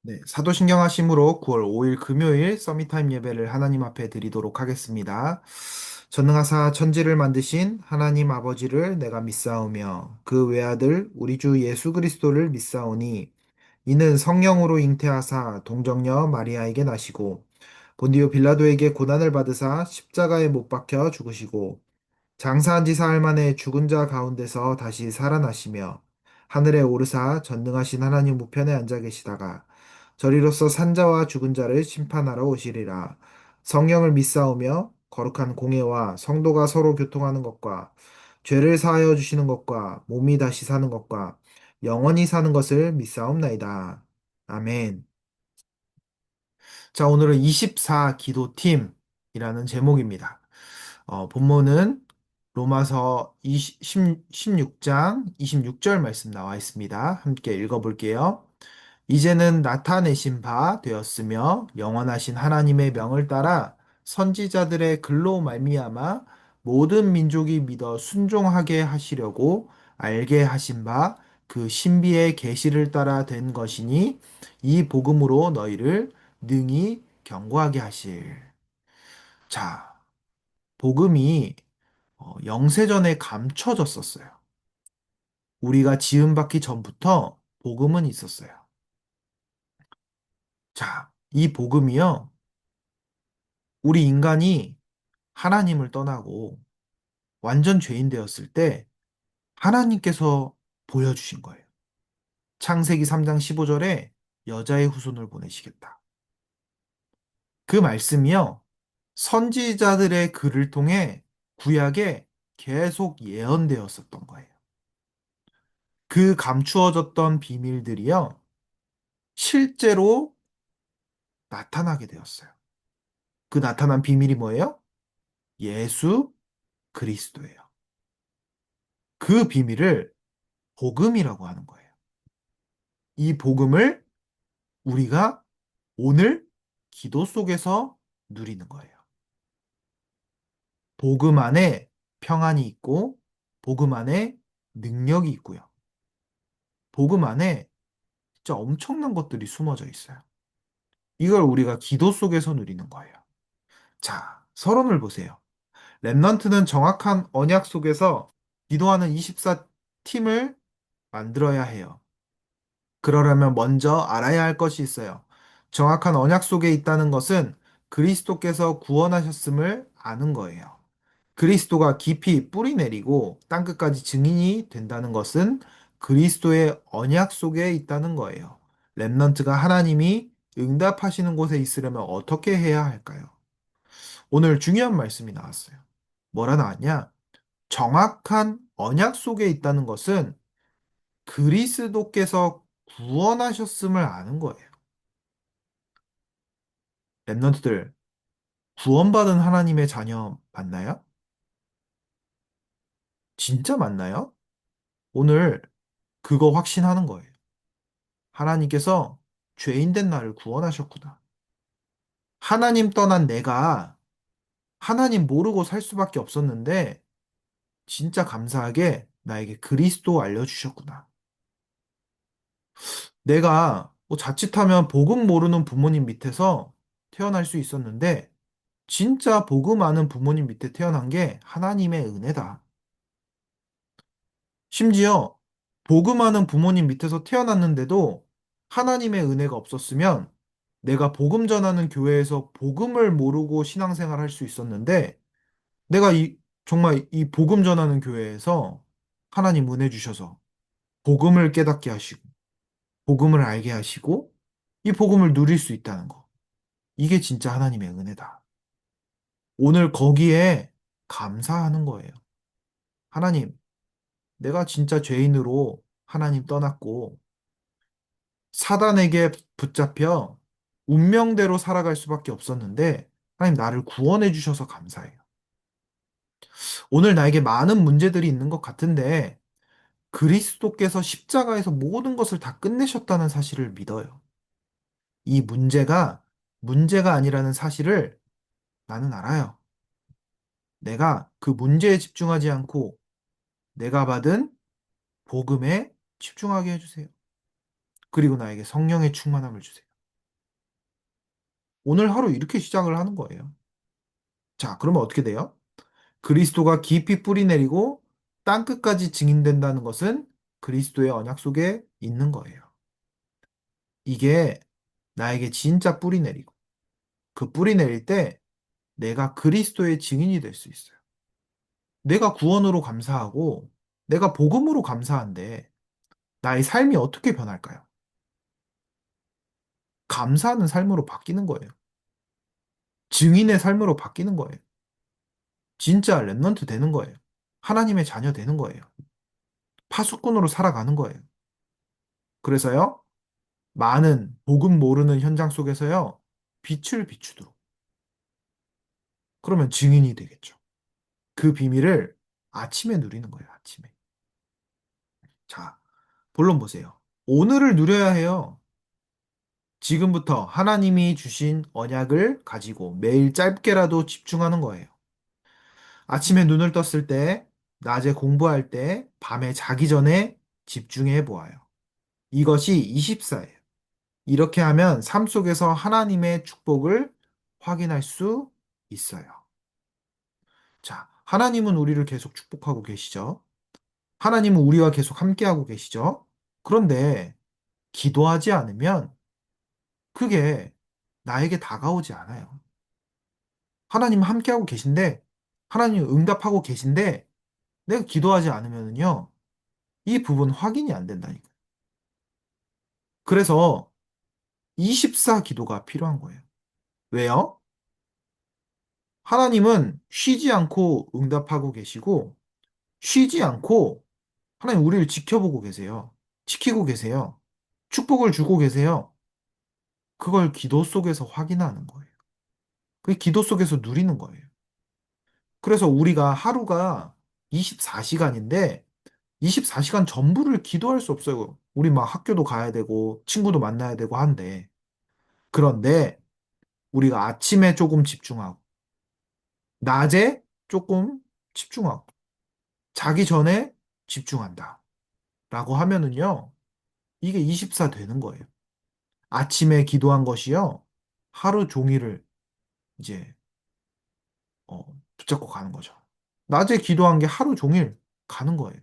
네, 사도신경 하심으로 9월 5일 금요일 서밋타임 예배를 하나님 앞에 드리도록 하겠습니다. 전능하사 천지를 만드신 하나님 아버지를 내가 믿사오며 그 외아들 우리 주 예수 그리스도를 믿사오니 이는 성령으로 잉태하사 동정녀 마리아에게 나시고 본디오 빌라도에게 고난을 받으사 십자가에 못 박혀 죽으시고 장사한 지 사흘 만에 죽은 자 가운데서 다시 살아나시며 하늘에 오르사 전능하신 하나님 우편에 앉아 계시다가 저리로서 산자와 죽은 자를 심판하러 오시리라. 성령을 믿사오며 거룩한 공예와 성도가 서로 교통하는 것과 죄를 사하여 주시는 것과 몸이 다시 사는 것과 영원히 사는 것을 믿사옵나이다. 아멘. 자, 오늘은 24 기도팀이라는 제목입니다. 본문은 로마서 16장 26절 말씀 나와 있습니다. 함께 읽어볼게요. 이제는 나타내신 바 되었으며 영원하신 하나님의 명을 따라 선지자들의 글로 말미암아 모든 민족이 믿어 순종하게 하시려고 알게 하신 바 그 신비의 계시를 따라 된 것이니 이 복음으로 너희를 능히 견고하게 하실. 자, 복음이 영세전에 감춰졌었어요. 우리가 지음받기 전부터 복음은 있었어요. 자, 이 복음이요. 우리 인간이 하나님을 떠나고 완전 죄인 되었을 때 하나님께서 보여주신 거예요. 창세기 3장 15절에 여자의 후손을 보내시겠다. 그 말씀이요. 선지자들의 글을 통해 구약에 계속 예언되었었던 거예요. 그 감추어졌던 비밀들이요. 실제로 나타나게 되었어요. 그 나타난 비밀이 뭐예요? 예수 그리스도예요. 그 비밀을 복음이라고 하는 거예요. 이 복음을 우리가 오늘 기도 속에서 누리는 거예요. 복음 안에 평안이 있고, 복음 안에 능력이 있고요. 복음 안에 진짜 엄청난 것들이 숨어져 있어요. 이걸 우리가 기도 속에서 누리는 거예요. 자, 서론을 보세요. 랩넌트는 정확한 언약 속에서 기도하는 24팀을 만들어야 해요. 그러려면 먼저 알아야 할 것이 있어요. 정확한 언약 속에 있다는 것은 그리스도께서 구원하셨음을 아는 거예요. 그리스도가 깊이 뿌리 내리고 땅끝까지 증인이 된다는 것은 그리스도의 언약 속에 있다는 거예요. 렘넌트가 하나님이 응답하시는 곳에 있으려면 어떻게 해야 할까요? 오늘 중요한 말씀이 나왔어요. 뭐라 나왔냐? 정확한 언약 속에 있다는 것은 그리스도께서 구원하셨음을 아는 거예요. 렘넌트들, 구원받은 하나님의 자녀 맞나요? 진짜 맞나요? 오늘 그거 확신하는 거예요. 하나님께서 죄인 된 나를 구원하셨구나. 하나님 떠난 내가 하나님 모르고 살 수밖에 없었는데 진짜 감사하게 나에게 그리스도 알려주셨구나. 내가 뭐 자칫하면 복음 모르는 부모님 밑에서 태어날 수 있었는데 진짜 복음 아는 부모님 밑에 태어난 게 하나님의 은혜다. 심지어 복음하는 부모님 밑에서 태어났는데도 하나님의 은혜가 없었으면 내가 복음 전하는 교회에서 복음을 모르고 신앙생활 할 수 있었는데 내가 정말 이 복음 전하는 교회에서 하나님 은혜 주셔서 복음을 깨닫게 하시고 복음을 알게 하시고 이 복음을 누릴 수 있다는 거. 이게 진짜 하나님의 은혜다. 오늘 거기에 감사하는 거예요. 하나님, 내가 진짜 죄인으로 하나님 떠났고 사단에게 붙잡혀 운명대로 살아갈 수밖에 없었는데 하나님 나를 구원해 주셔서 감사해요. 오늘 나에게 많은 문제들이 있는 것 같은데 그리스도께서 십자가에서 모든 것을 다 끝내셨다는 사실을 믿어요. 이 문제가 아니라는 사실을 나는 알아요. 내가 그 문제에 집중하지 않고 내가 받은 복음에 집중하게 해주세요. 그리고 나에게 성령의 충만함을 주세요. 오늘 하루 이렇게 시작을 하는 거예요. 자, 그러면 어떻게 돼요? 그리스도가 깊이 뿌리 내리고 땅끝까지 증인된다는 것은 그리스도의 언약 속에 있는 거예요. 이게 나에게 진짜 뿌리 내리고 그 뿌리 내릴 때 내가 그리스도의 증인이 될 수 있어요. 내가 구원으로 감사하고 내가 복음으로 감사한데 나의 삶이 어떻게 변할까요? 감사하는 삶으로 바뀌는 거예요. 증인의 삶으로 바뀌는 거예요. 진짜 랩넌트 되는 거예요. 하나님의 자녀 되는 거예요. 파수꾼으로 살아가는 거예요. 그래서요, 많은 복음 모르는 현장 속에서요, 빛을 비추도록. 그러면 증인이 되겠죠. 그 비밀을 아침에 누리는 거예요, 아침에. 자, 본론 보세요. 오늘을 누려야 해요. 지금부터 하나님이 주신 언약을 가지고 매일 짧게라도 집중하는 거예요. 아침에 눈을 떴을 때, 낮에 공부할 때, 밤에 자기 전에 집중해 보아요. 이것이 24예요. 이렇게 하면 삶 속에서 하나님의 축복을 확인할 수 있어요. 자, 하나님은 우리를 계속 축복하고 계시죠? 하나님은 우리와 계속 함께하고 계시죠? 그런데 기도하지 않으면 그게 나에게 다가오지 않아요. 하나님 함께하고 계신데, 하나님 응답하고 계신데, 내가 기도하지 않으면요, 이 부분 확인이 안 된다니까요. 그래서 24 기도가 필요한 거예요. 왜요? 하나님은 쉬지 않고 응답하고 계시고, 쉬지 않고 하나님 우리를 지켜보고 계세요. 지키고 계세요. 축복을 주고 계세요. 그걸 기도 속에서 확인하는 거예요. 그 기도 속에서 누리는 거예요. 그래서 우리가 하루가 24시간인데 24시간 전부를 기도할 수 없어요. 우리 막 학교도 가야 되고 친구도 만나야 되고 한데. 그런데 우리가 아침에 조금 집중하고 낮에 조금 집중하고 자기 전에 집중한다. 라고 하면은요. 이게 24 되는 거예요. 아침에 기도한 것이요. 하루 종일을 이제 붙잡고 가는 거죠. 낮에 기도한 게 하루 종일 가는 거예요.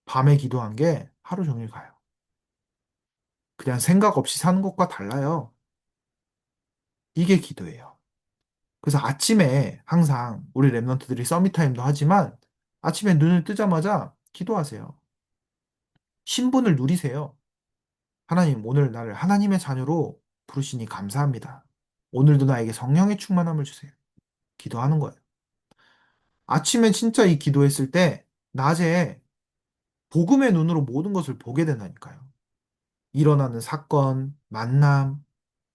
밤에 기도한 게 하루 종일 가요. 그냥 생각 없이 사는 것과 달라요. 이게 기도예요. 그래서 아침에 항상 우리 랩런트들이 서밋타임도 하지만 아침에 눈을 뜨자마자 기도하세요. 신분을 누리세요. 하나님, 오늘 나를 하나님의 자녀로 부르시니 감사합니다. 오늘도 나에게 성령의 충만함을 주세요. 기도하는 거예요. 아침에 진짜 이 기도했을 때 낮에 복음의 눈으로 모든 것을 보게 된다니까요. 일어나는 사건, 만남,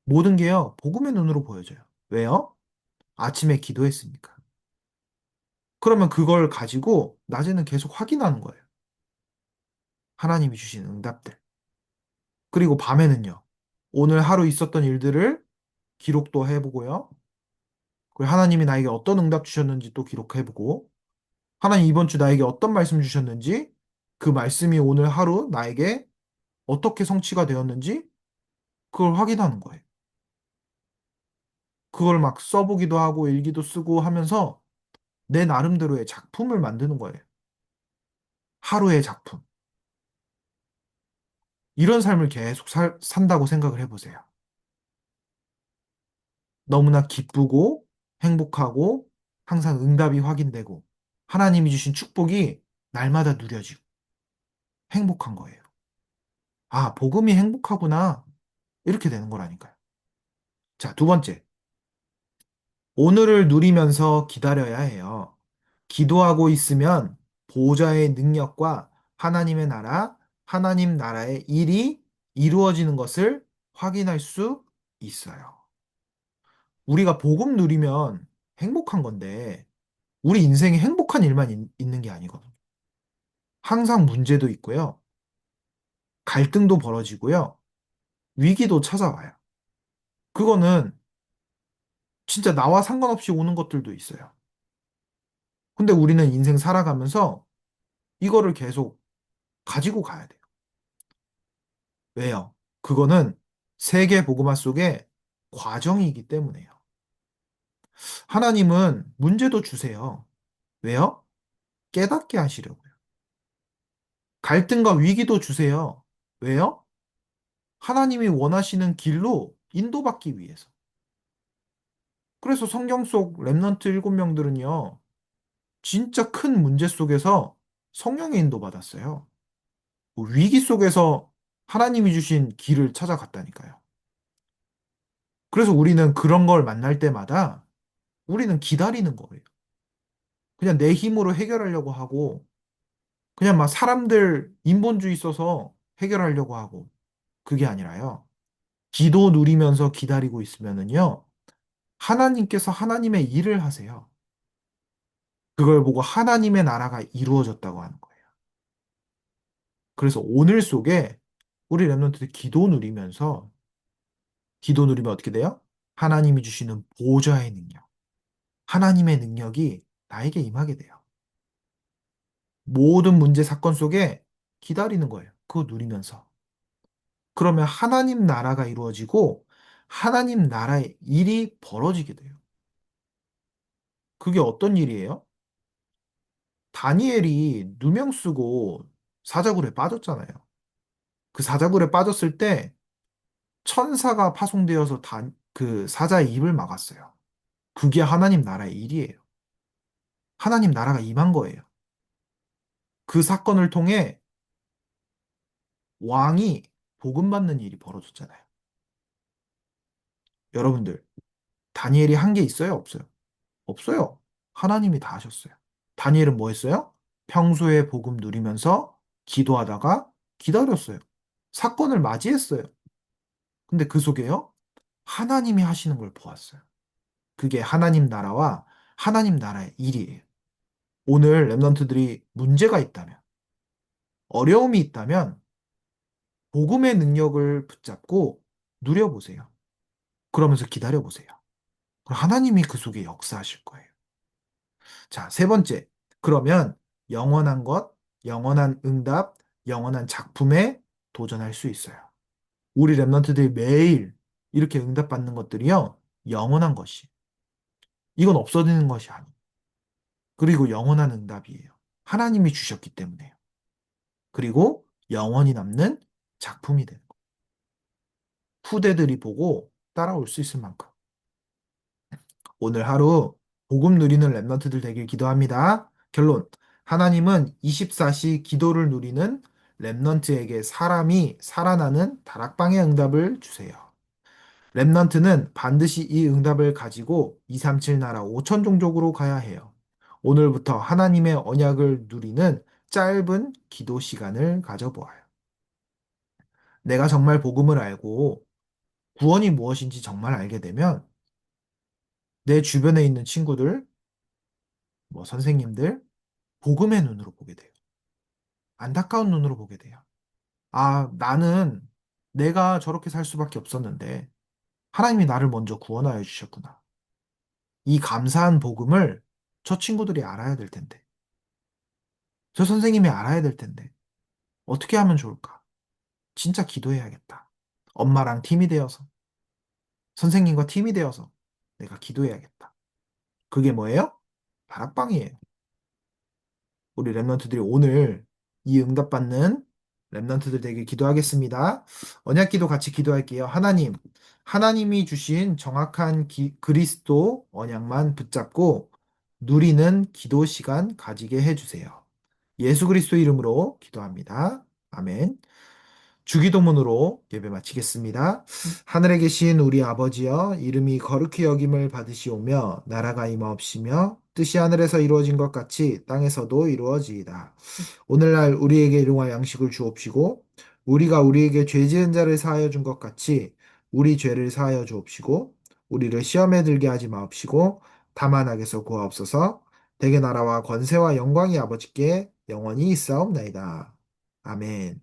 모든 게요, 복음의 눈으로 보여져요. 왜요? 아침에 기도했으니까. 그러면 그걸 가지고 낮에는 계속 확인하는 거예요. 하나님이 주신 응답들. 그리고 밤에는요, 오늘 하루 있었던 일들을 기록도 해보고요. 그리고 하나님이 나에게 어떤 응답 주셨는지 또 기록해보고, 하나님 이번 주 나에게 어떤 말씀 주셨는지, 그 말씀이 오늘 하루 나에게 어떻게 성취가 되었는지, 그걸 확인하는 거예요. 그걸 막 써보기도 하고 일기도 쓰고 하면서 내 나름대로의 작품을 만드는 거예요. 하루의 작품. 이런 삶을 계속 산다고 생각을 해보세요. 너무나 기쁘고 행복하고 항상 응답이 확인되고 하나님이 주신 축복이 날마다 누려지고 행복한 거예요. 아, 복음이 행복하구나. 이렇게 되는 거라니까요. 자, 두 번째. 오늘을 누리면서 기다려야 해요. 기도하고 있으면 보호자의 능력과 하나님의 나라, 하나님 나라의 일이 이루어지는 것을 확인할 수 있어요. 우리가 복음 누리면 행복한 건데, 우리 인생에 행복한 일만 있는 게 아니거든요. 항상 문제도 있고요. 갈등도 벌어지고요. 위기도 찾아와요. 그거는 진짜 나와 상관없이 오는 것들도 있어요. 근데 우리는 인생 살아가면서 이거를 계속 가지고 가야 돼요. 왜요? 그거는 세계 복음화 속에 과정이기 때문에요. 하나님은 문제도 주세요. 왜요? 깨닫게 하시려고요. 갈등과 위기도 주세요. 왜요? 하나님이 원하시는 길로 인도받기 위해서. 그래서 성경 속 렘넌트 7명들은요, 진짜 큰 문제 속에서 성령의 인도받았어요. 뭐 위기 속에서 하나님이 주신 길을 찾아갔다니까요. 그래서 우리는 그런 걸 만날 때마다 우리는 기다리는 거예요. 그냥 내 힘으로 해결하려고 하고, 그냥 막 사람들 인본주의 써서 해결하려고 하고, 그게 아니라요. 기도 누리면서 기다리고 있으면은요, 하나님께서 하나님의 일을 하세요. 그걸 보고 하나님의 나라가 이루어졌다고 하는 거예요. 그래서 오늘 속에 우리 랩런트들 기도 누리면 어떻게 돼요? 하나님이 주시는 보좌의 능력, 하나님의 능력이 나에게 임하게 돼요. 모든 문제 사건 속에 기다리는 거예요. 그거 누리면서. 그러면 하나님 나라가 이루어지고 하나님 나라의 일이 벌어지게 돼요. 그게 어떤 일이에요? 다니엘이 누명 쓰고 사자굴에 빠졌잖아요. 그 사자굴에 빠졌을 때 천사가 파송되어서 그 사자의 입을 막았어요. 그게 하나님 나라의 일이에요. 하나님 나라가 임한 거예요. 그 사건을 통해 왕이 복음받는 일이 벌어졌잖아요. 여러분들, 다니엘이 한 게 있어요? 없어요? 없어요. 하나님이 다 하셨어요. 다니엘은 뭐 했어요? 평소에 복음 누리면서 기도하다가 기다렸어요. 사건을 맞이했어요. 근데 그 속에요? 하나님이 하시는 걸 보았어요. 그게 하나님 나라와 하나님 나라의 일이에요. 오늘 랩런트들이 문제가 있다면, 어려움이 있다면, 복음의 능력을 붙잡고 누려보세요. 그러면서 기다려보세요. 그럼 하나님이 그 속에 역사하실 거예요. 자, 세 번째. 그러면 영원한 것, 영원한 응답, 영원한 작품에 도전할 수 있어요. 우리 랩런트들이 매일 이렇게 응답받는 것들이요. 영원한 것이. 이건 없어지는 것이 아니에요. 그리고 영원한 응답이에요. 하나님이 주셨기 때문에요. 그리고 영원히 남는 작품이 되는 거예요. 후대들이 보고 따라올 수 있을 만큼. 오늘 하루 복음 누리는 랩런트들 되길 기도합니다. 결론. 하나님은 24시 기도를 누리는 랩런트에게 사람이 살아나는 다락방의 응답을 주세요. 랩넌트는 반드시 이 응답을 가지고 237 나라 5천 종족으로 가야 해요. 오늘부터 하나님의 언약을 누리는 짧은 기도 시간을 가져보아요. 내가 정말 복음을 알고 구원이 무엇인지 정말 알게 되면 내 주변에 있는 친구들, 뭐 선생님들, 복음의 눈으로 보게 돼요. 안타까운 눈으로 보게 돼요. 아, 나는 내가 저렇게 살 수밖에 없었는데 하나님이 나를 먼저 구원하여 주셨구나. 이 감사한 복음을 저 친구들이 알아야 될 텐데, 저 선생님이 알아야 될 텐데, 어떻게 하면 좋을까? 진짜 기도해야겠다. 엄마랑 팀이 되어서, 선생님과 팀이 되어서 내가 기도해야겠다. 그게 뭐예요? 다락방이에요. 우리 랩런트들이 오늘 이 응답받는 랩런트들 되게 기도하겠습니다. 언약 기도 같이 기도할게요. 하나님, 하나님이 주신 정확한 그리스도 언약만 붙잡고 누리는 기도 시간 가지게 해주세요. 예수 그리스도 이름으로 기도합니다. 아멘. 주기도문으로 예배 마치겠습니다. 하늘에 계신 우리 아버지여, 이름이 거룩히 여김을 받으시오며, 나라가 임하옵시며, 뜻이 하늘에서 이루어진 것 같이 땅에서도 이루어지이다. 오늘날 우리에게 일용할 양식을 주옵시고, 우리가 우리에게 죄 지은 자를 사하여 준 것 같이 우리 죄를 사하여 주옵시고, 우리를 시험에 들게 하지 마옵시고, 다만 악에서 구하옵소서. 대개 나라와 권세와 영광이 아버지께 영원히 있사옵나이다. 아멘.